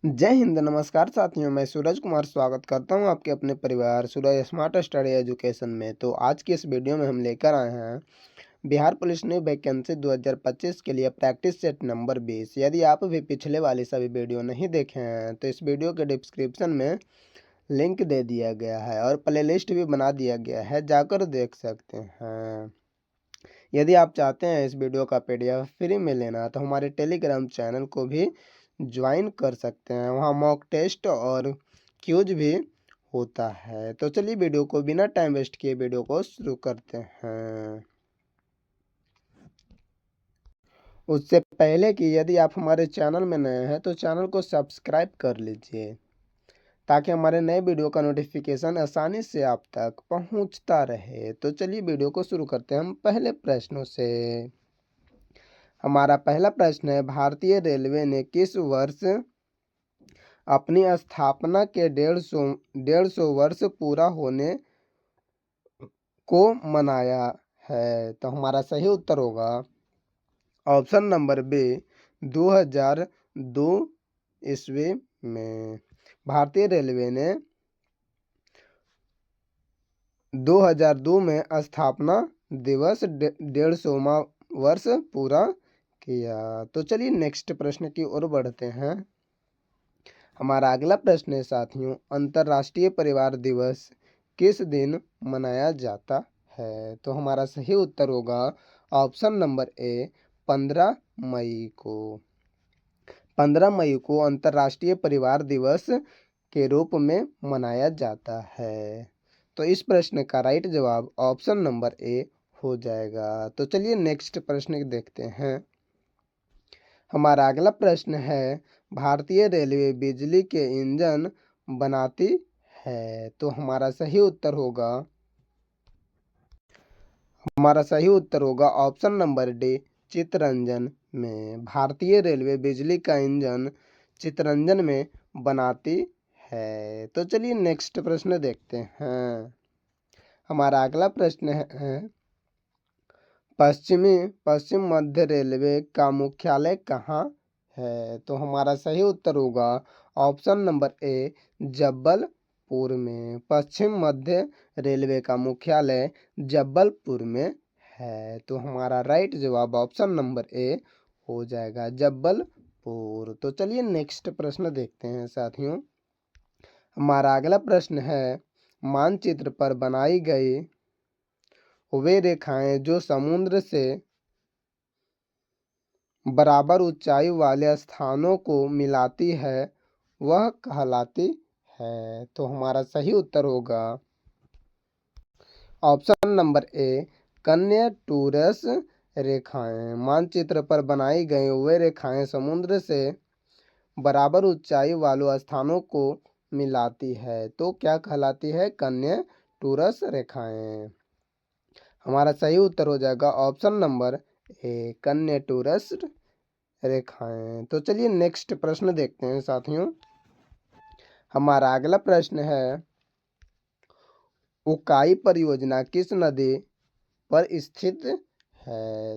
जय हिंद, नमस्कार साथियों। मैं सूरज कुमार स्वागत करता हूं आपके अपने परिवार सूरज स्मार्ट स्टडी एजुकेशन में। तो आज की इस वीडियो में हम लेकर आए हैं बिहार पुलिस न्यू वैकेंसी 2025 के लिए प्रैक्टिस सेट नंबर 20। यदि आप भी पिछले वाली सभी वीडियो नहीं देखे हैं तो इस वीडियो के डिस्क्रिप्शन में लिंक दे दिया गया है और प्ले लिस्ट भी बना दिया गया है, जाकर देख सकते हैं। यदि आप चाहते हैं इस वीडियो का PDF फ्री में लेना तो हमारे टेलीग्राम चैनल को भी ज्वाइन कर सकते हैं। वहाँ मॉक टेस्ट और क्यूज भी होता है। तो चलिए वीडियो को बिना टाइम वेस्ट किए वीडियो को शुरू करते हैं। उससे पहले कि यदि आप हमारे चैनल में नए हैं तो चैनल को सब्सक्राइब कर लीजिए ताकि हमारे नए वीडियो का नोटिफिकेशन आसानी से आप तक पहुंचता रहे। तो चलिए वीडियो को शुरू करते हैं हम पहले प्रश्नों से। हमारा पहला प्रश्न है, भारतीय रेलवे ने किस वर्ष अपनी स्थापना के 150 वर्ष पूरा होने को मनाया है? तो हमारा सही उत्तर होगा ऑप्शन नंबर बी 2002 ईस्वी में। भारतीय रेलवे ने 2002 में स्थापना दिवस 150वां वर्ष पूरा किया। तो चलिए नेक्स्ट प्रश्न की ओर बढ़ते हैं। हमारा अगला प्रश्न है साथियों, अंतर्राष्ट्रीय परिवार दिवस किस दिन मनाया जाता है? तो हमारा सही उत्तर होगा ऑप्शन नंबर ए 15 मई को। 15 मई को अंतर्राष्ट्रीय परिवार दिवस के रूप में मनाया जाता है। तो इस प्रश्न का राइट जवाब ऑप्शन नंबर ए हो जाएगा। तो चलिए नेक्स्ट प्रश्न देखते हैं। हमारा अगला प्रश्न है, भारतीय रेलवे बिजली के इंजन बनाती है? तो हमारा सही उत्तर होगा ऑप्शन नंबर डी चितरंजन में। भारतीय रेलवे बिजली का इंजन चितरंजन में बनाती है। तो चलिए नेक्स्ट प्रश्न देखते हैं। हमारा अगला प्रश्न है, पश्चिम मध्य रेलवे का मुख्यालय कहाँ है? तो हमारा सही उत्तर होगा ऑप्शन नंबर ए जबलपुर में। पश्चिम मध्य रेलवे का मुख्यालय जबलपुर में है। तो हमारा राइट जवाब ऑप्शन नंबर ए हो जाएगा जबलपुर। तो चलिए नेक्स्ट प्रश्न देखते हैं साथियों। हमारा अगला प्रश्न है, मानचित्र पर बनाई गई वे रेखाएं जो समुद्र से बराबर ऊंचाई वाले स्थानों को मिलाती है वह कहलाती है? तो हमारा सही उत्तर होगा ऑप्शन नंबर ए कन्याटूरस रेखाएं। मानचित्र पर बनाई गई वे रेखाएं समुद्र से बराबर ऊंचाई वालों स्थानों को मिलाती है। तो क्या कहलाती है? कन्याटूरस रेखाएं। हमारा सही उत्तर हो जाएगा ऑप्शन नंबर ए कन्याटूरस रेखाएं। तो चलिए नेक्स्ट प्रश्न देखते हैं साथियों। हमारा अगला प्रश्न है, उकाई परियोजना किस नदी पर स्थित है?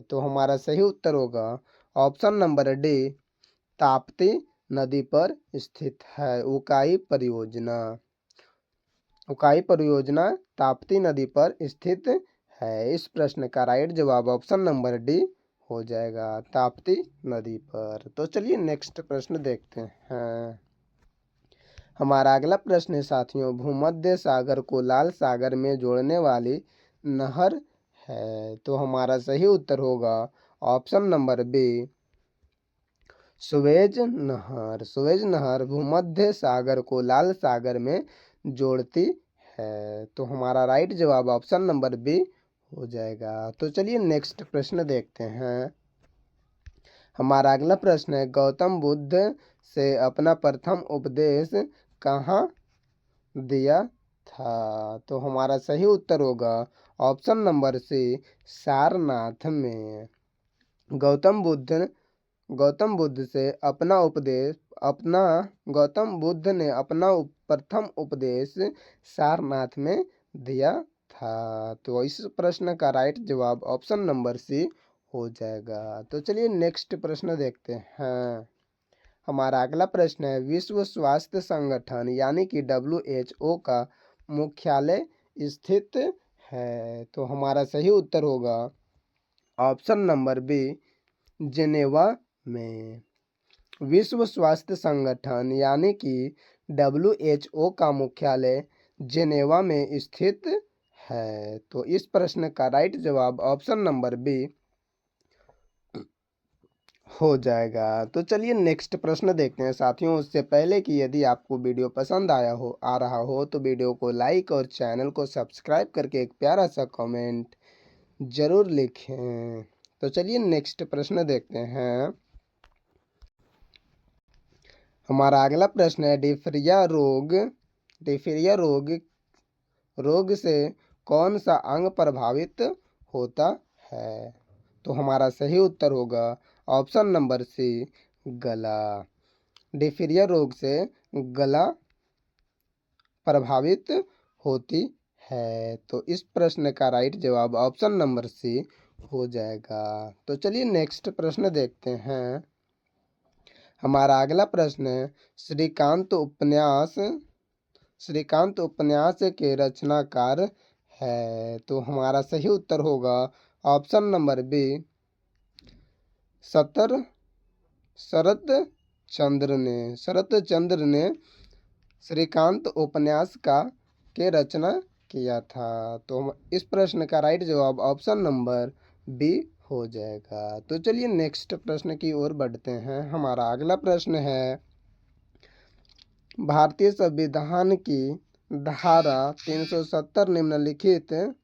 तो हमारा सही उत्तर होगा ऑप्शन नंबर डी ताप्ती नदी पर स्थित है उकाई परियोजना ताप्ती नदी पर स्थित है। इस प्रश्न का राइट जवाब ऑप्शन नंबर डी हो जाएगा ताप्ती नदी पर। तो चलिए नेक्स्ट प्रश्न देखते हैं। हमारा अगला प्रश्न है साथियों, भूमध्य सागर को लाल सागर में जोड़ने वाली नहर है? तो हमारा सही उत्तर होगा ऑप्शन नंबर बी सुएज नहर भूमध्य सागर को लाल सागर में जोड़ती है। तो हमारा राइट जवाब ऑप्शन नंबर बी हो जाएगा। तो चलिए नेक्स्ट प्रश्न देखते हैं। हमारा अगला प्रश्न है, गौतम बुद्ध से अपना प्रथम उपदेश कहाँ दिया था? तो हमारा सही उत्तर होगा ऑप्शन नंबर सी सारनाथ में। गौतम बुद्ध से अपना उपदेश अपना गौतम बुद्ध ने अपना प्रथम उपदेश सारनाथ में दिया था। तो इस प्रश्न का राइट जवाब ऑप्शन नंबर सी हो जाएगा। तो चलिए नेक्स्ट प्रश्न देखते हैं। हमारा अगला प्रश्न है, विश्व स्वास्थ्य संगठन यानी कि WHO का मुख्यालय स्थित है। तो हमारा सही उत्तर होगा ऑप्शन नंबर बी, जेनेवा में। विश्व स्वास्थ्य संगठन यानी कि WHO का मुख्यालय जेनेवा में स्थित है। तो इस प्रश्न का राइट जवाब ऑप्शन नंबर बी हो जाएगा। तो चलिए नेक्स्ट प्रश्न देखते हैं साथियों। उससे पहले कि यदि आपको वीडियो पसंद आ रहा हो तो वीडियो को लाइक और चैनल को सब्सक्राइब करके एक प्यारा सा कमेंट जरूर लिखें। तो चलिए नेक्स्ट प्रश्न देखते हैं। हमारा अगला प्रश्न है, डिफेरिया रोग से कौन सा अंग प्रभावित होता है। तो हमारा सही उत्तर होगा ऑप्शन नंबर सी, गला। डिफेरिया रोग से गला प्रभावित होती है। तो इस प्रश्न का राइट जवाब ऑप्शन नंबर सी हो जाएगा। तो चलिए नेक्स्ट प्रश्न देखते हैं। हमारा अगला प्रश्न है, श्रीकांत उपन्यास के रचनाकार है। तो हमारा सही उत्तर होगा ऑप्शन नंबर बी, शरत चंद्र ने श्रीकांत उपन्यास के रचना किया था। तो इस प्रश्न का राइट जवाब ऑप्शन नंबर बी हो जाएगा। तो चलिए नेक्स्ट प्रश्न की ओर बढ़ते हैं। हमारा अगला प्रश्न है, भारतीय संविधान की धारा 370 निम्नलिखित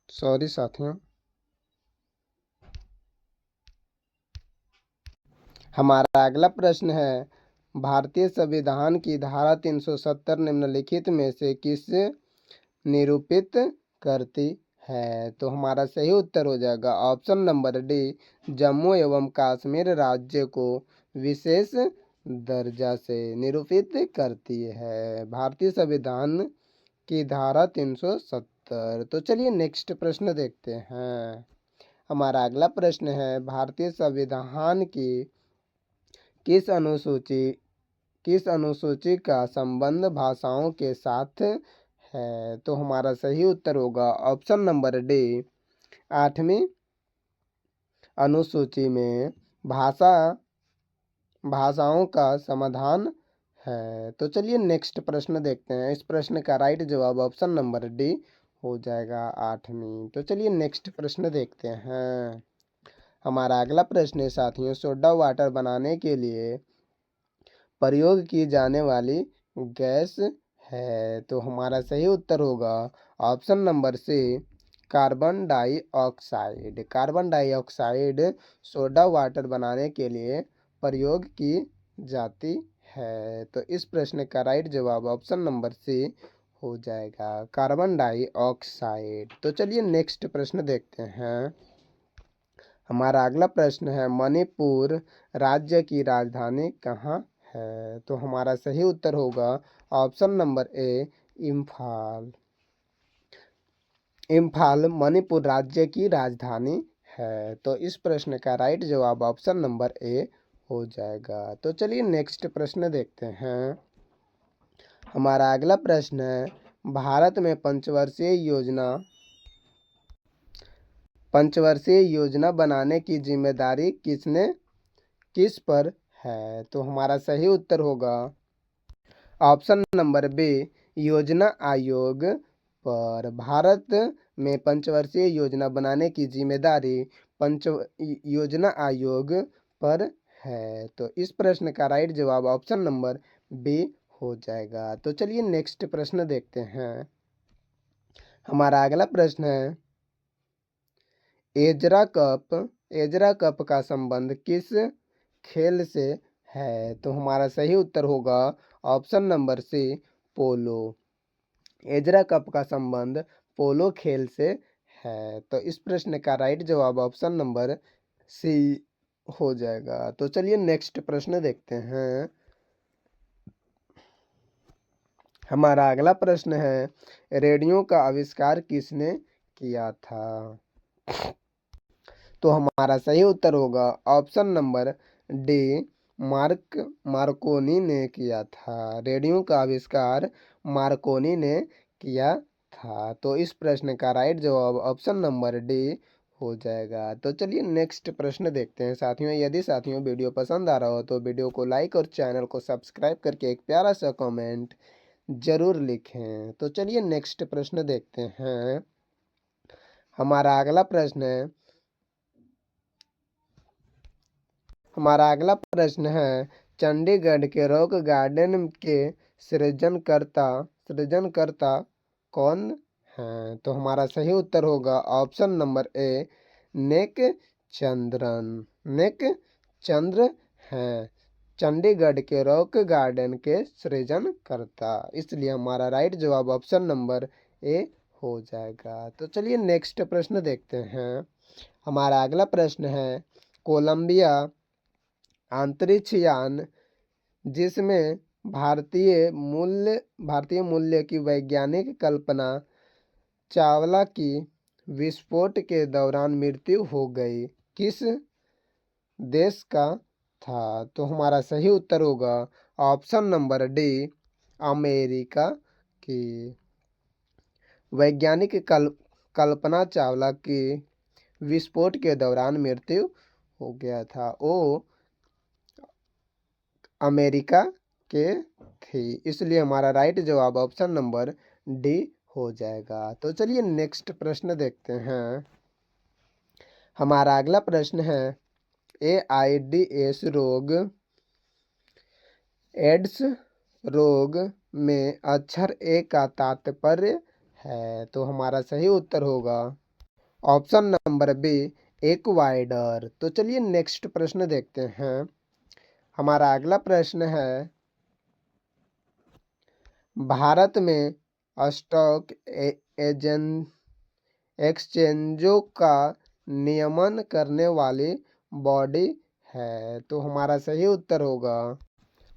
सॉरी साथियों, हमारा अगला प्रश्न है, भारतीय संविधान की धारा 370 निम्नलिखित में से किसे निरूपित करती है। तो हमारा सही उत्तर हो जाएगा ऑप्शन नंबर डी, जम्मू एवं कश्मीर राज्य को विशेष दर्जा से निरूपित करती है भारतीय संविधान की धारा 370। तो चलिए नेक्स्ट प्रश्न देखते हैं। हमारा अगला प्रश्न है, भारतीय संविधान की किस अनुसूची का संबंध भाषाओं के साथ है। तो हमारा सही उत्तर होगा ऑप्शन नंबर डी, 8वीं अनुसूची में भाषाओं का समाधान है। तो चलिए नेक्स्ट प्रश्न देखते हैं। इस प्रश्न का राइट जवाब ऑप्शन नंबर डी हो जाएगा, 8वीं। तो चलिए नेक्स्ट प्रश्न देखते हैं। हमारा अगला प्रश्न है साथियों, सोडा वाटर बनाने के लिए प्रयोग की जाने वाली गैस है। तो हमारा सही उत्तर होगा option number C, carbon dioxide soda water बनाने के लिए प्रयोग की जाती है। तो इस प्रश्न का राइट जवाब ऑप्शन नंबर सी हो जाएगा, कार्बन डाइऑक्साइड। तो चलिए नेक्स्ट प्रश्न देखते हैं। हमारा अगला प्रश्न है, मणिपुर राज्य की राजधानी कहाँ है। तो हमारा सही उत्तर होगा ऑप्शन नंबर ए, इम्फाल मणिपुर राज्य की राजधानी है। तो इस प्रश्न का राइट जवाब ऑप्शन नंबर ए हो जाएगा। तो चलिए नेक्स्ट प्रश्न देखते हैं। हमारा अगला प्रश्न है, भारत में पंचवर्षीय योजना बनाने की जिम्मेदारी किस पर है। तो हमारा सही उत्तर होगा ऑप्शन नंबर बी, योजना आयोग पर। भारत में पंचवर्षीय योजना बनाने की जिम्मेदारी योजना आयोग पर है। तो इस प्रश्न का राइट जवाब ऑप्शन नंबर बी हो जाएगा। तो चलिए नेक्स्ट प्रश्न देखते हैं। हमारा अगला प्रश्न है, एजरा कप का संबंध किस खेल से है। तो हमारा सही उत्तर होगा ऑप्शन नंबर सी, पोलो। एजरा कप का संबंध पोलो खेल से है। तो इस प्रश्न का राइट जवाब ऑप्शन नंबर सी हो जाएगा। तो चलिए नेक्स्ट प्रश्न देखते हैं। हमारा अगला प्रश्न है, रेडियो का आविष्कार किसने किया था। तो हमारा सही उत्तर होगा ऑप्शन नंबर डी, मार्कोनी ने किया था। रेडियो का आविष्कार मार्कोनी ने किया था। तो इस प्रश्न का राइट जवाब ऑप्शन नंबर डी हो जाएगा। तो चलिए नेक्स्ट प्रश्न देखते हैं साथियों। यदि साथियों वीडियो पसंद आ रहा हो तो वीडियो को लाइक और चैनल को सब्सक्राइब करके एक प्यारा सा कमेंट जरूर लिखें। तो चलिए नेक्स्ट प्रश्न देखते हैं। हमारा अगला प्रश्न है चंडीगढ़ के रॉक गार्डन के सृजनकर्ता कौन है? तो हमारा सही उत्तर होगा ऑप्शन नंबर ए, नेक चंद्र हैं चंडीगढ़ के रॉक गार्डन के सृजनकर्ता। इसलिए हमारा राइट जवाब ऑप्शन नंबर ए हो जाएगा। तो चलिए नेक्स्ट प्रश्न देखते हैं। हमारा अगला प्रश्न है कोलंबिया अंतरिक्ष यान, जिसमें भारतीय मूल्य की वैज्ञानिक कल्पना चावला की विस्फोट के दौरान मृत्यु हो गई, किस देश का था? तो हमारा सही उत्तर होगा ऑप्शन नंबर डी, अमेरिका की। वैज्ञानिक कल्पना चावला की विस्फोट के दौरान मृत्यु हो गया था। वो अमेरिका के थी। इसलिए हमारा राइट जवाब ऑप्शन नंबर डी हो जाएगा। तो चलिए नेक्स्ट प्रश्न देखते हैं। हमारा अगला प्रश्न है एड्स रोग में अक्षर ए का तात्पर्य है। तो हमारा सही उत्तर होगा ऑप्शन नंबर बी, एक्वाडोर। तो चलिए नेक्स्ट प्रश्न देखते हैं। हमारा अगला प्रश्न है भारत में स्टॉक एक्सचेंजों का नियमन करने वाली बॉडी है। तो हमारा सही उत्तर होगा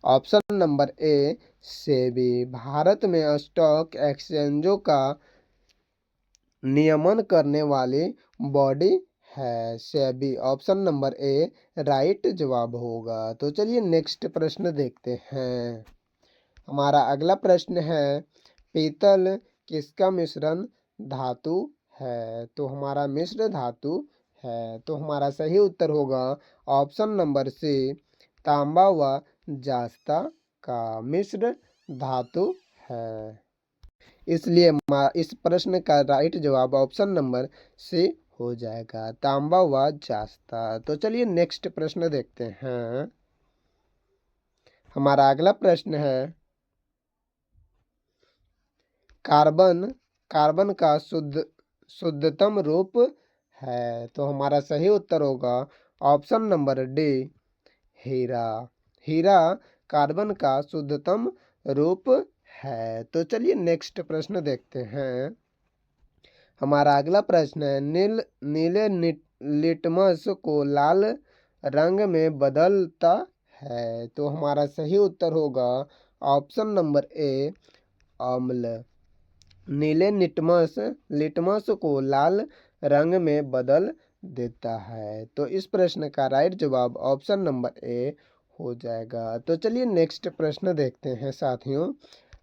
ऑप्शन नंबर ए, सेबी। भारत में स्टॉक एक्सचेंजों का नियमन करने वाली बॉडी है सेबी। ऑप्शन नंबर ए राइट जवाब होगा। तो चलिए नेक्स्ट प्रश्न देखते हैं। हमारा अगला प्रश्न है पीतल किसका मिश्रण धातु है? तो हमारा मिश्र धातु है। तो हमारा सही उत्तर होगा ऑप्शन नंबर सी, तांबा व जास्ता का मिश्र धातु है। इसलिए इस प्रश्न का राइट जवाब ऑप्शन नंबर सी हो जाएगा, तांबा व जास्ता। तो चलिए नेक्स्ट प्रश्न देखते हैं। हमारा अगला प्रश्न है कार्बन का शुद्धतम रूप है। तो हमारा सही उत्तर होगा ऑप्शन नंबर डी, हीरा। हीरा कार्बन का शुद्धतम रूप है। तो चलिए नेक्स्ट प्रश्न देखते हैं। हमारा अगला प्रश्न है नीले लिटमस को लाल रंग में बदलता है। तो हमारा सही उत्तर होगा ऑप्शन नंबर ए, अम्ल। नीले लिटमस को लाल रंग में बदल देता है। तो इस प्रश्न का राइट जवाब ऑप्शन नंबर ए हो जाएगा। तो चलिए नेक्स्ट प्रश्न देखते हैं साथियों।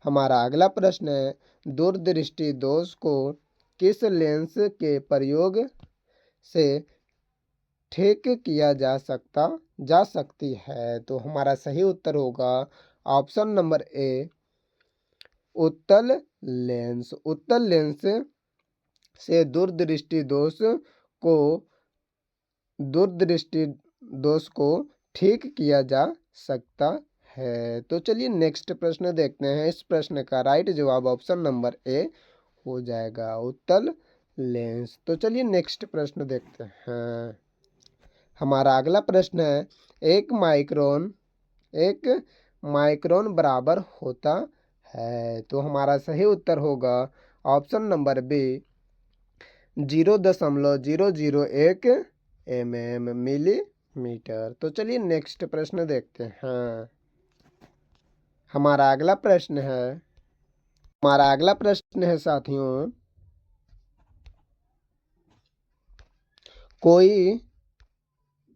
हमारा अगला प्रश्न है दूरदृष्टि दोष को किस लेंस के प्रयोग से ठीक किया जा सकती है? तो हमारा सही उत्तर होगा ऑप्शन नंबर ए, उत्तल लेंस से दूरदृष्टि दोष को ठीक किया जा सकता है। तो चलिए नेक्स्ट प्रश्न देखते हैं। इस प्रश्न का राइट जवाब ऑप्शन नंबर ए हो जाएगा, उत्तल लेंस। तो चलिए नेक्स्ट प्रश्न देखते हैं। हमारा अगला प्रश्न है एक माइक्रोन बराबर होता है। तो हमारा सही उत्तर होगा ऑप्शन नंबर बी, 0.001 मिलीमीटर। तो चलिए नेक्स्ट प्रश्न देखते हैं। हमारा अगला प्रश्न है साथियों कोई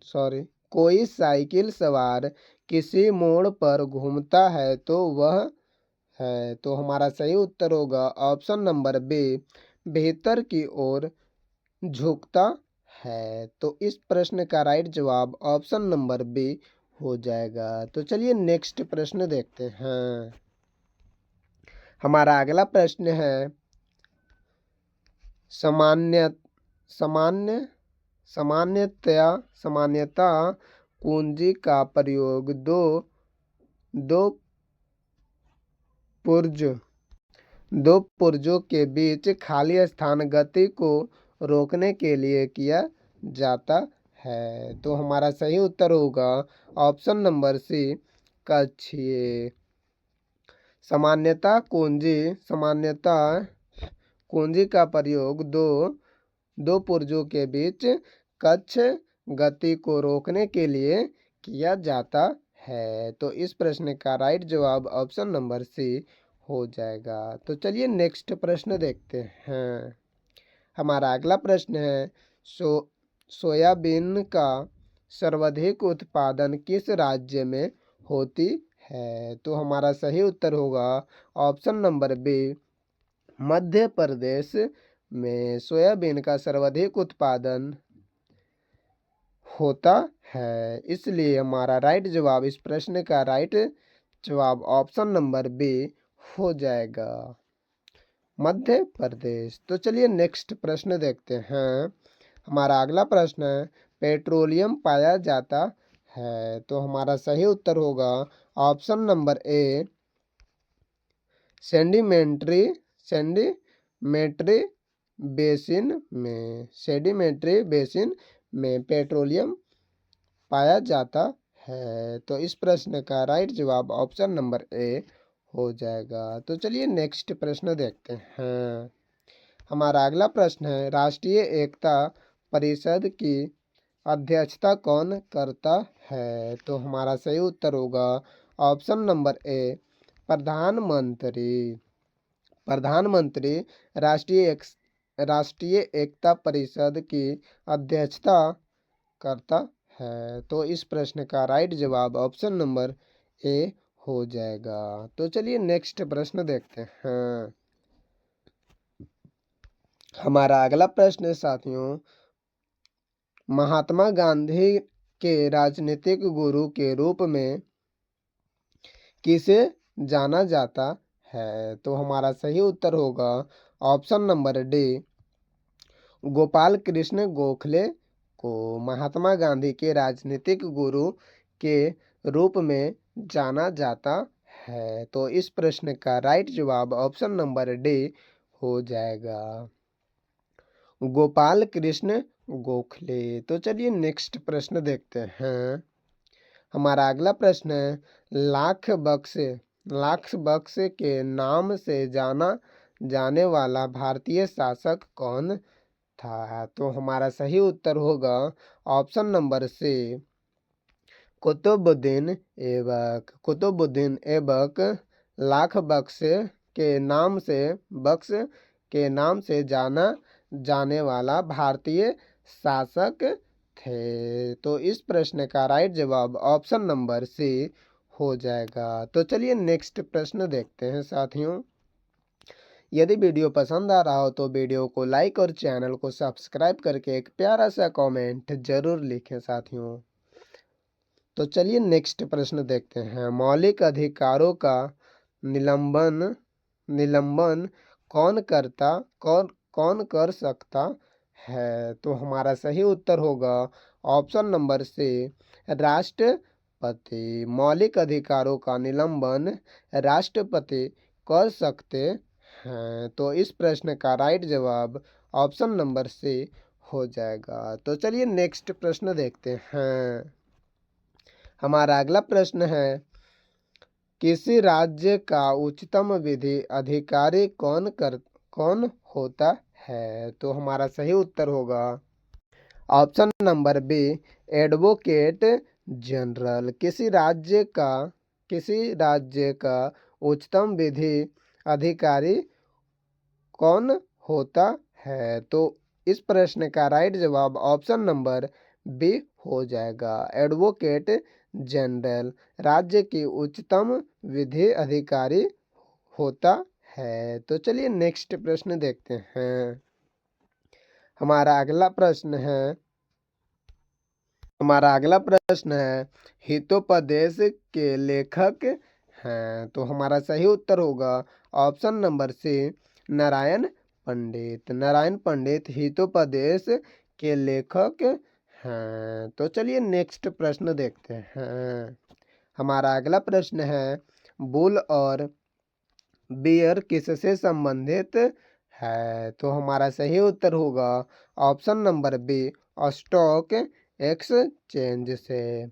सॉरी कोई साइकिल सवार किसी मोड़ पर घूमता है तो वह है, तो हमारा सही उत्तर होगा ऑप्शन नंबर बी, बेहतर की ओर झुकता है। तो इस प्रश्न का राइट जवाब ऑप्शन नंबर बी हो जाएगा। तो चलिए नेक्स्ट प्रश्न देखते हैं। हमारा अगला प्रश्न है सामान्य सामान्य सामान्यता कुंजी का प्रयोग दो पुर्जों के बीच खाली स्थान गति को रोकने के लिए किया जाता है। तो हमारा सही उत्तर होगा ऑप्शन नंबर सी, कक्षीय। सामान्यता कुंजी का प्रयोग दो पुर्जों के बीच कक्ष गति को रोकने के लिए किया जाता है। तो इस प्रश्न का राइट जवाब ऑप्शन नंबर सी हो जाएगा। तो चलिए नेक्स्ट प्रश्न देखते हैं। हमारा अगला प्रश्न है सोयाबीन का सर्वाधिक उत्पादन किस राज्य में होती है। तो हमारा सही उत्तर होगा option number B, Madhya Pradesh में सोयाबीन का सर्वाधिक उत्पादन होता है। इसलिए हमारा राइट जवाब, इस प्रश्न का राइट जवाब ऑप्शन नंबर बी हो जाएगा, मध्य प्रदेश। तो चलिए नेक्स्ट प्रश्न देखते हैं। हमारा अगला प्रश्न है पेट्रोलियम पाया जाता है। तो हमारा सही उत्तर होगा ऑप्शन नंबर ए, सेडिमेंट्री बेसिन में पेट्रोलियम पाया जाता है। तो इस प्रश्न का राइट जवाब ऑप्शन नंबर ए हो जाएगा। तो चलिए नेक्स्ट प्रश्न देखते हैं। हमारा अगला प्रश्न है राष्ट्रीय एकता परिषद की अध्यक्षता कौन करता है। तो हमारा सही उत्तर होगा ऑप्शन नंबर ए, प्रधानमंत्री राष्ट्रीय एकता परिषद की अध्यक्षता करता है। तो इस प्रश्न का राइट जवाब ऑप्शन नंबर ए हो जाएगा। तो चलिए नेक्स्ट प्रश्न देखते हैं। हमारा अगला प्रश्न साथियों, महात्मा गांधी के राजनीतिक गुरु के रूप में किसे जाना जाता है। तो हमारा सही उत्तर होगा option number D, Gopal Krishna Gokhale को महात्मा गांधी के राजनीतिक गुरु के रूप में जाना जाता है। तो इस प्रश्न का राइट जवाब ऑप्शन नंबर डी हो जाएगा, गोपाल कृष्ण गोखले। तो चलिए नेक्स्ट प्रश्न देखते हैं। हमारा अगला प्रश्न है लाख बक्स के नाम से जाना जाने वाला भारतीय शासक कौन था। तो हमारा सही उत्तर होगा option number C, Qutubuddin Aibak Lakh Baksh के नाम से जाना जाने वाला भारतीय शासक थे। तो इस प्रश्न का राइट जवाब ऑप्शन नंबर सी हो जाएगा। तो चलिए नेक्स्ट प्रश्न देखते हैं साथियों। यदि वीडियो पसंद आ रहा हो तो वीडियो को लाइक और चैनल को सब्सक्राइब करके एक प्यारा सा कमेंट जरूर लिखें साथियों। तो चलिए नेक्स्ट प्रश्न देखते हैं। मौलिक अधिकारों का निलंबन कौन कर सकता है। तो हमारा सही उत्तर होगा ऑप्शन नंबर सी, राष्ट्रपति। मौलिक अधिकारों का निलंबन राष्ट्रपति कर सकते हैं। तो इस प्रश्न का राइट जवाब ऑप्शन नंबर सी हो जाएगा। तो चलिए नेक्स्ट प्रश्न देखते हैं। हमारा अगला प्रश्न है किसी राज्य का उच्चतम विधि अधिकारी कौन होता है। तो हमारा सही उत्तर होगा option number B, advocate general. किसी राज्य का उच्चतम विधि अधिकारी कौन होता है। तो इस प्रश्न का राइट जवाब ऑप्शन नंबर बी हो जाएगा। एडवोकेट जनरल राज्य की उच्चतम विधि अधिकारी होता है। तो चलिए नेक्स्ट प्रश्न देखते हैं। हमारा अगला प्रश्न है हितोपदेश के लेखक हैं। तो हमारा सही उत्तर होगा ऑप्शन नंबर सी नारायण पंडित। नारायण पंडित हितोपदेश के लेखक हैं। तो चलिए नेक्स्ट प्रश्न देखते हैं। हमारा अगला प्रश्न है बुल और बियर किससे संबंधित है। तो हमारा सही उत्तर होगा option number B stock exchange से।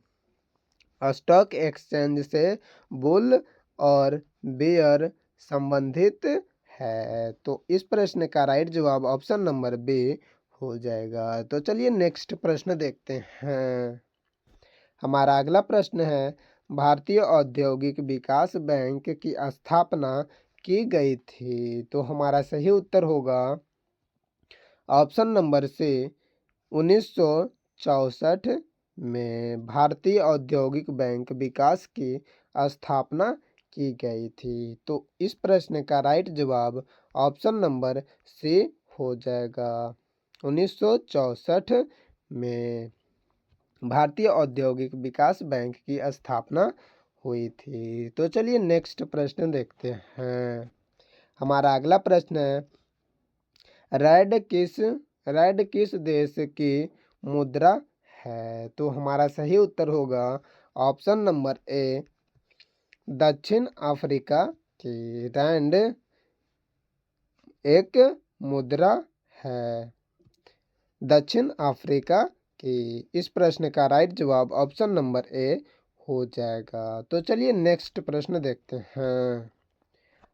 स्टॉक एक्सचेंज से बुल और बियर संबंधित है। तो इस प्रश्न का राइट जवाब ऑप्शन नंबर बी हो जाएगा। तो चलिए नेक्स्ट प्रश्न देखते हैं। हमारा अगला प्रश्न है भारतीय औद्योगिक विकास बैंक की स्थापना की गई थी। तो हमारा सही उत्तर होगा ऑप्शन नंबर सी 1964 में भारतीय औद्योगिक बैंक विकास की स्थापना की गई थी। तो इस प्रश्न का राइट जवाब ऑप्शन नंबर सी हो जाएगा। 1964 में भारतीय औद्योगिक विकास बैंक की स्थापना हुई थी। तो चलिए नेक्स्ट प्रश्न देखते हैं। हमारा अगला प्रश्न है रैड किस देश की मुद्रा है। तो हमारा सही उत्तर होगा ऑप्शन नंबर ए दक्षिण अफ्रीका की रैंड एक मुद्रा है दक्षिण अफ्रीका की। इस प्रश्न का राइट जवाब ऑप्शन नंबर ए हो जाएगा। तो चलिए नेक्स्ट प्रश्न देखते हैं।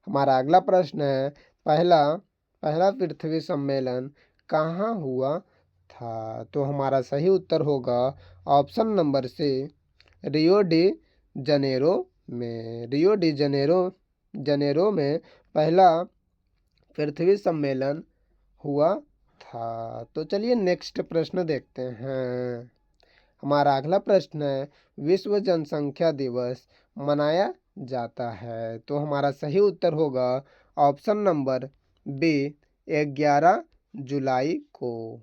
हमारा अगला प्रश्न है पहला पृथ्वी सम्मेलन कहाँ हुआ था। तो हमारा सही उत्तर होगा option number C Rio de Janeiro में। रियो डी जनेरो में पहला पृथ्वी सम्मेलन हुआ था। तो चलिए नेक्स्ट प्रश्न देखते हैं। हमारा अगला प्रश्न है विश्व जनसंख्या दिवस मनाया जाता है। तो हमारा सही उत्तर होगा ऑप्शन नंबर बी 11 जुलाई को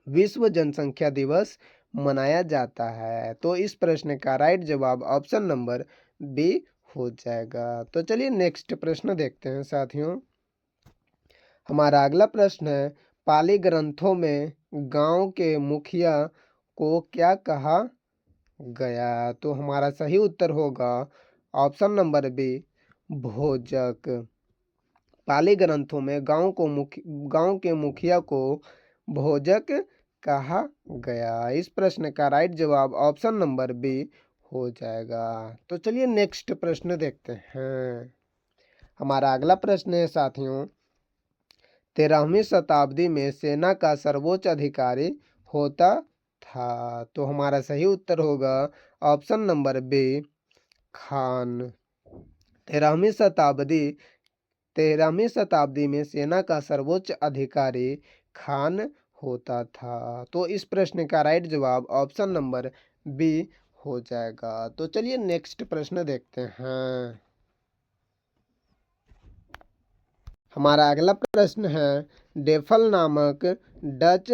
विश्व जनसंख्या दिवस मनाया जाता है। तो इस प्रश्न का राइट जवाब ऑप्शन नंबर बी हो जाएगा। तो चलिए नेक्स्ट प्रश्न देखते हैं साथियों। हमारा अगला प्रश्न है पाली ग्रंथों में गांव के मुखिया को क्या कहा गया। तो हमारा सही उत्तर होगा ऑप्शन नंबर बी भोजक। पाली ग्रंथों में गांव के मुखिया को भोजक कहा गया। इस प्रश्न का राइट जवाब ऑप्शन नंबर बी हो जाएगा। तो चलिए नेक्स्ट प्रश्न देखते हैं। हमारा अगला प्रश्न है साथियों 13वीं शताब्दी में सेना का सर्वोच्च अधिकारी होता था। तो हमारा सही उत्तर होगा ऑप्शन नंबर बी खान। 13वीं शताब्दी में सेना का सर्वोच्च अधिकारी खान होता था। तो इस प्रश्न का राइट जवाब ऑप्शन नंबर बी हो जाएगा। तो चलिए नेक्स्ट प्रश्न देखते हैं। हमारा अगला प्रश्न है डेफल नामक डच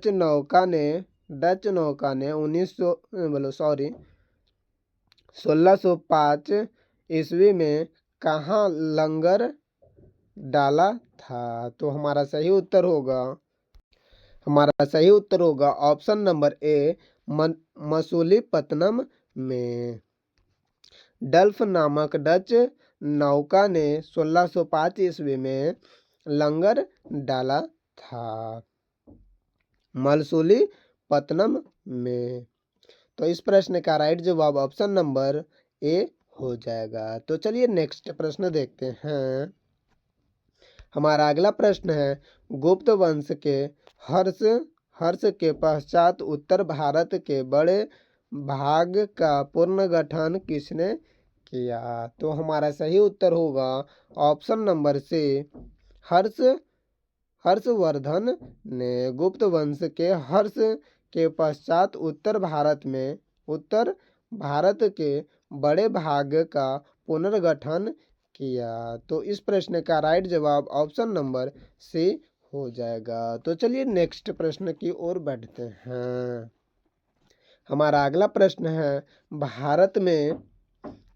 नौका ने 1605 ईस्वी में कहाँ लंगर डाला था। तो हमारा सही उत्तर होगा ऑप्शन नंबर ए मसूलीपट्टनम में। डल्फ नामक डच नौका ने 1605 ईस्वी में लंगर डाला था मसूलीपट्टनम में। तो इस प्रश्न का राइट जवाब ऑप्शन नंबर ए हो जाएगा। तो चलिए नेक्स्ट प्रश्न देखते हैं। हमारा अगला प्रश्न है गुप्त वंश के हर्ष के पश्चात उत्तर भारत के बड़े भाग का पुनर्गठन किसने किया। तो हमारा सही उत्तर होगा ऑप्शन नंबर सी हर्षवर्धन ने गुप्त वंश के हर्ष के पश्चात उत्तर भारत के बड़े भाग का पुनर्गठन किया। तो इस प्रश्न का राइट जवाब ऑप्शन नंबर सी हो जाएगा। तो चलिए नेक्स्ट प्रश्न की ओर बढ़ते हैं। हमारा अगला प्रश्न है, भारत में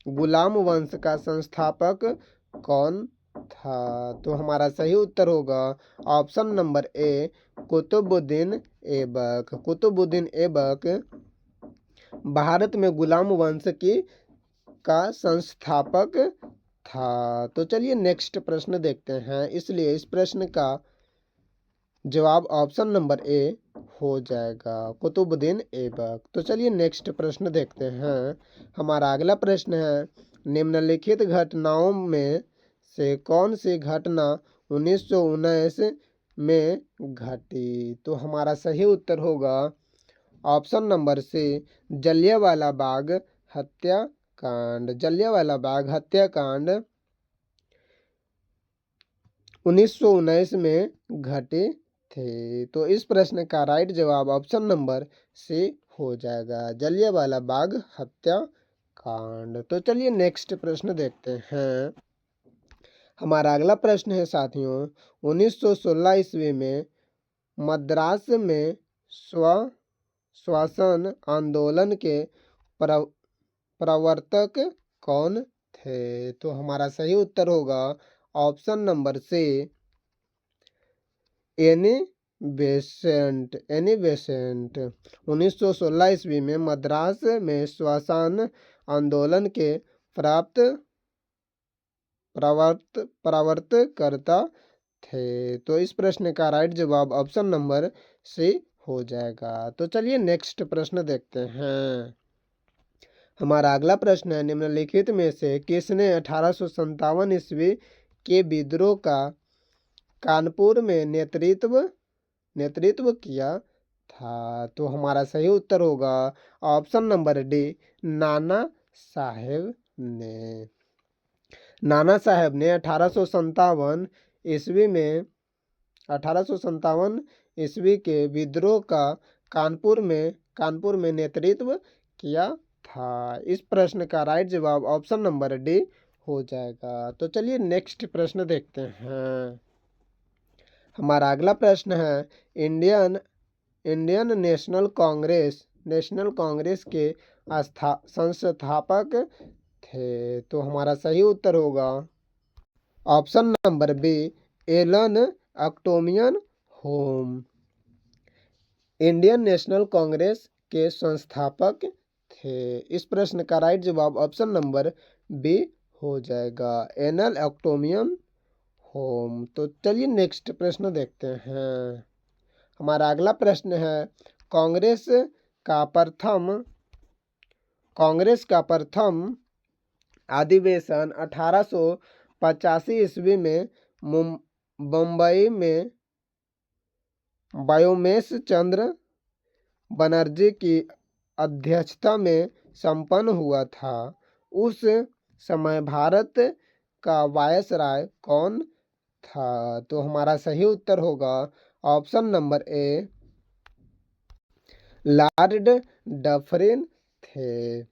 गुलाम वंश का संस्थापक कौन था? तो हमारा सही उत्तर होगा option number A, Qutubuddin Aibak. Qutubuddin Aibak Bharat में गुलाम वंश का संस्थापक था। तो चलिए नेक्स्ट प्रश्न देखते हैं, इसलिए इस प्रश्न का जवाब ऑप्शन नंबर ए हो जाएगा, कुतुबुद्दीन ऐबक। तो चलिए नेक्स्ट प्रश्न देखते हैं। हमारा अगला प्रश्न है, निम्नलिखित घटनाओं में से कौन सी घटना 1919 में घटी? तो हमारा सही उत्तर होगा ऑप्शन नंबर सी, जलियांवाला बाग हत्याकांड। जलियांवाला बाग हत्याकांड 1919 में घटे थे। तो इस प्रश्न का राइट जवाब ऑप्शन नंबर सी हो जाएगा, जलियांवाला बाग हत्याकांड। तो चलिए नेक्स्ट प्रश्न देखते हैं। हमारा अगला प्रश्न है साथियों, 1916 ईस्वी में मद्रास में स्वशासन आंदोलन के प्रवर्तक कौन थे? तो हमारा सही उत्तर होगा option number C, Annie Besant. 1916 ईस्वी में मद्रास में स्वशासन आंदोलन के प्रवर्तकर्ता थे। तो इस प्रश्न का राइट जवाब ऑप्शन नंबर सी हो जाएगा। तो चलिए नेक्स्ट प्रश्न देखते हैं। हमारा अगला प्रश्न है, निम्नलिखित में से किसने 1857 ईस्वी के विद्रोह का कानपुर में नेतृत्व किया था? तो हमारा सही उत्तर होगा option number D, Nana Saheb ने। नाना साहेब ने 1857 ईस्वी के विद्रोह का कानपुर में नेतृत्व किया था। इस प्रश्न का राइट जवाब ऑप्शन नंबर डी हो जाएगा। तो चलिए नेक्स्ट प्रश्न देखते हैं। हमारा अगला प्रश्न है, इंडियन नेशनल कांग्रेस के संस्थापक थे। तो हमारा सही उत्तर होगा option number B, Allan Octavian Hume. Indian National Congress के संस्थापक थे। इस प्रश्न का राइट जवाब ऑप्शन नंबर बी हो जाएगा, एलन ऑक्टोमियन होम। तो चलिए नेक्स्ट प्रश्न देखते हैं। हमारा अगला प्रश्न है, कांग्रेस का प्रथम अधिवेशन 1885 ईस्वी में बम्बई में व्योमेश चंद्र बनर्जी की अध्यक्षता में संपन्न हुआ था। उस समय भारत का वायसराय कौन था? तो हमारा सही उत्तर होगा ऑप्शन नंबर ए, लॉर्ड डफरिन थे।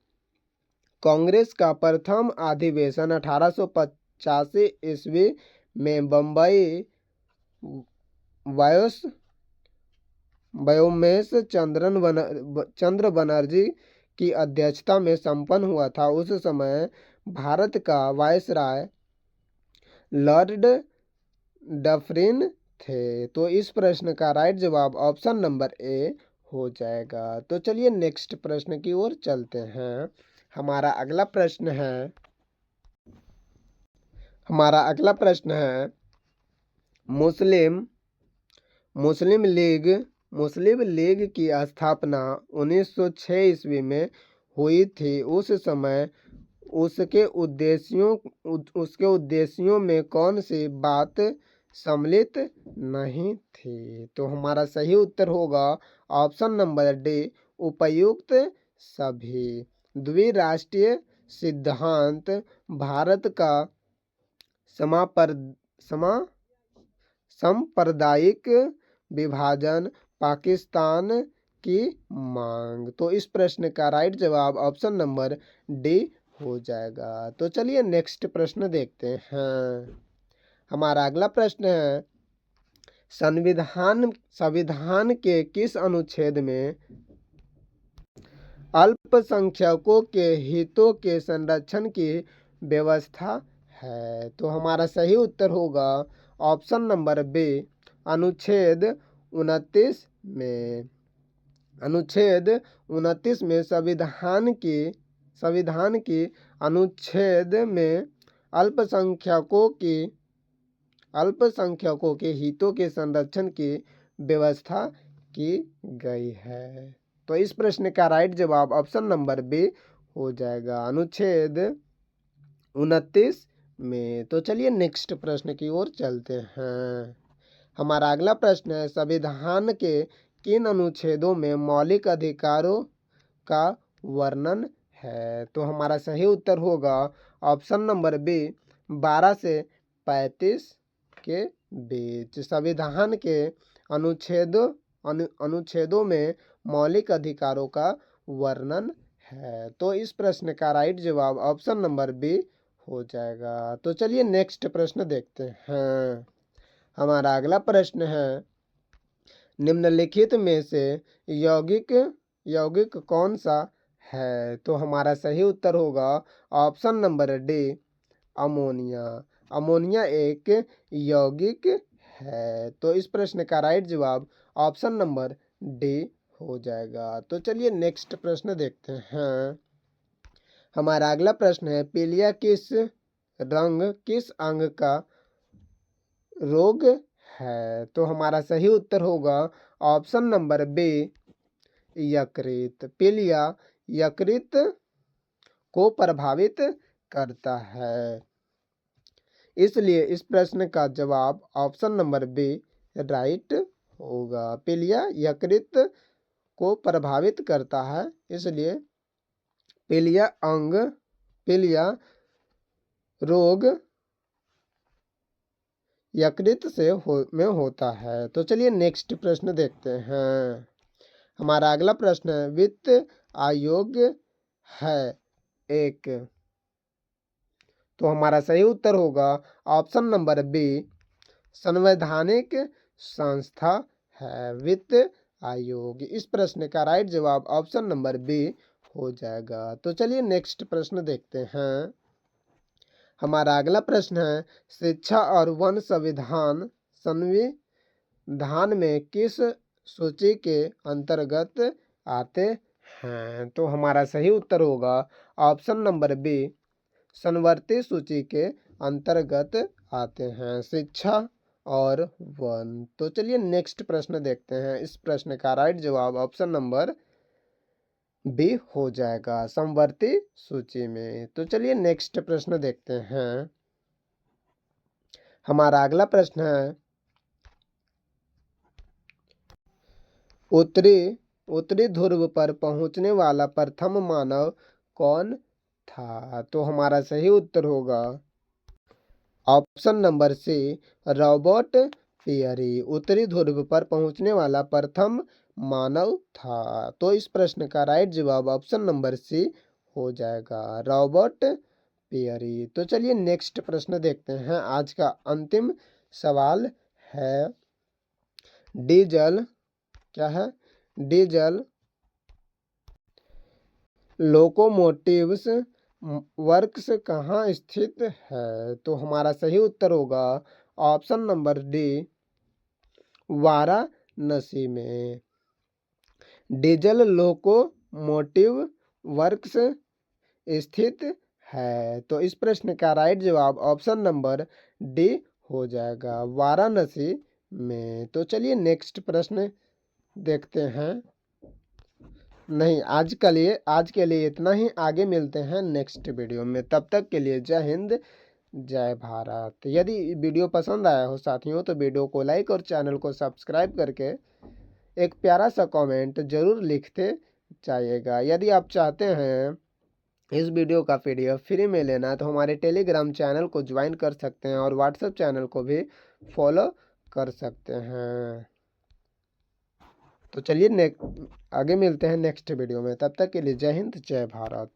कांग्रेस का प्रथम अधिवेशन 1885 ईस्वी में बम्बई व्योमेश चंद्र बनर्जी की अध्यक्षता में संपन्न हुआ था। उस समय भारत का वायसराय लॉर्ड डफरिन थे। तो इस प्रश्न का राइट जवाब ऑप्शन नंबर ए हो जाएगा। तो चलिए नेक्स्ट प्रश्न की ओर चलते हैं। हमारा अगला प्रश्न है, मुस्लिम लीग की स्थापना 1906 ईस्वी में हुई थी। उस समय उसके उद्देश्यों में कौन सी बात सम्मिलित नहीं थी? तो हमारा सही उत्तर होगा ऑप्शन नंबर डी, उपयुक्त सभी। द्विराष्ट्रीय सिद्धांत भारत का सांप्रदायिक विभाजन, पाकिस्तान की मांग। तो इस प्रश्न का राइट जवाब ऑप्शन नंबर डी हो जाएगा। तो चलिए नेक्स्ट प्रश्न देखते हैं। हमारा अगला प्रश्न है, संविधान के किस अनुच्छेद में अल्पसंख्यकों के हितों के संरक्षण की व्यवस्था है? तो हमारा सही उत्तर होगा ऑप्शन नंबर बी, अनुच्छेद 29 में। अनुच्छेद 29 में संविधान की अनुच्छेद में अल्पसंख्यकों के हितों के संरक्षण की व्यवस्था की गई है। तो इस प्रश्न का राइट जवाब ऑप्शन नंबर बी हो जाएगा, अनुच्छेद 29 में। तो चलिए नेक्स्ट प्रश्न की ओर चलते हैं। हमारा अगला प्रश्न है, संविधान के किन अनुच्छेदों में मौलिक अधिकारों का वर्णन है? तो हमारा सही उत्तर होगा ऑप्शन नंबर बी, 12 से 35 के बीच। संविधान के अनुच्छेदों में मौलिक अधिकारों का वर्णन है। तो इस प्रश्न का राइट जवाब ऑप्शन नंबर बी हो जाएगा। तो चलिए नेक्स्ट प्रश्न देखते हैं। हमारा अगला प्रश्न है, निम्नलिखित में से यौगिक कौन सा है? तो हमारा सही उत्तर होगा option number D, ammonia. Ammonia एक यौगिक है। तो इस प्रश्न का राइट जवाब ऑप्शन नंबर डी हो जाएगा। तो चलिए नेक्स्ट प्रश्न देखते हैं। हमारा अगला प्रश्न है, पीलिया किस अंग का रोग है? तो हमारा सही उत्तर होगा ऑप्शन नंबर बी, यकृत। पीलिया यकृत को प्रभावित करता है, इसलिए इस प्रश्न का जवाब ऑप्शन नंबर बी राइट होगा। पीलिया यकृत को प्रभावित करता है, इसलिए पीलिया रोग यकृत में होता है। तो चलिए नेक्स्ट प्रश्न देखते हैं। हमारा अगला प्रश्न है, वित्त आयोग है एक। तो हमारा सही उत्तर होगा ऑप्शन नंबर बी, संवैधानिक संस्था है वित्त आयोग। इस प्रश्न का राइट जवाब ऑप्शन नंबर बी हो जाएगा। तो चलिए नेक्स्ट प्रश्न देखते हैं। हमारा अगला प्रश्न है, शिक्षा और वन संविधान में किस सूची के अंतर्गत आते हैं? तो हमारा सही उत्तर होगा ऑप्शन नंबर बी, संवर्ती सूची के अंतर्गत आते हैं शिक्षा और वन। तो चलिए नेक्स्ट प्रश्न देखते हैं। इस प्रश्न का राइट जवाब ऑप्शन नंबर बी हो जाएगा, समवर्ती सूची में। तो चलिए नेक्स्ट प्रश्न देखते हैं। हमारा अगला प्रश्न है, उत्तरी ध्रुव पर पहुंचने वाला प्रथम मानव कौन था? तो हमारा सही उत्तर होगा option number C, Robert Peary. उत्तरी ध्रुव पर पहुंचने वाला प्रथम मानव था। तो इस प्रश्न का राइट जवाब ऑप्शन नंबर सी हो जाएगा, रॉबर्ट पियरी। तो चलिए नेक्स्ट प्रश्न देखते हैं। आज का अंतिम सवाल है, डीजल क्या है? डीजल लोकोमोटिव्स वर्क्स कहाँ स्थित है? तो हमारा सही उत्तर होगा ऑप्शन नंबर डी, वाराणसी में। डीजल लोकोमोटिव वर्क्स स्थित है। तो इस प्रश्न का राइट जवाब ऑप्शन नंबर डी हो जाएगा, वाराणसी में। तो चलिए नेक्स्ट प्रश्न देखते हैं। नहीं, आज के लिए इतना ही। आगे मिलते हैं नेक्स्ट वीडियो में। तब तक के लिए जय हिंद, जय भारत। यदि वीडियो पसंद आया हो साथियों तो वीडियो को लाइक और चैनल को सब्सक्राइब करके एक प्यारा सा कमेंट जरूर लिखते जाइएगा। यदि आप चाहते हैं इस वीडियो का PDF फ्री में लेना तो हमारे टेलीग्राम चैनल को ज्वाइन कर सकते हैं और व्हाट्सएप चैनल को भी फॉलो कर सकते हैं। तो चलिए आगे मिलते हैं नेक्स्ट वीडियो में, तब तक के लिए जय हिंद जय भारत।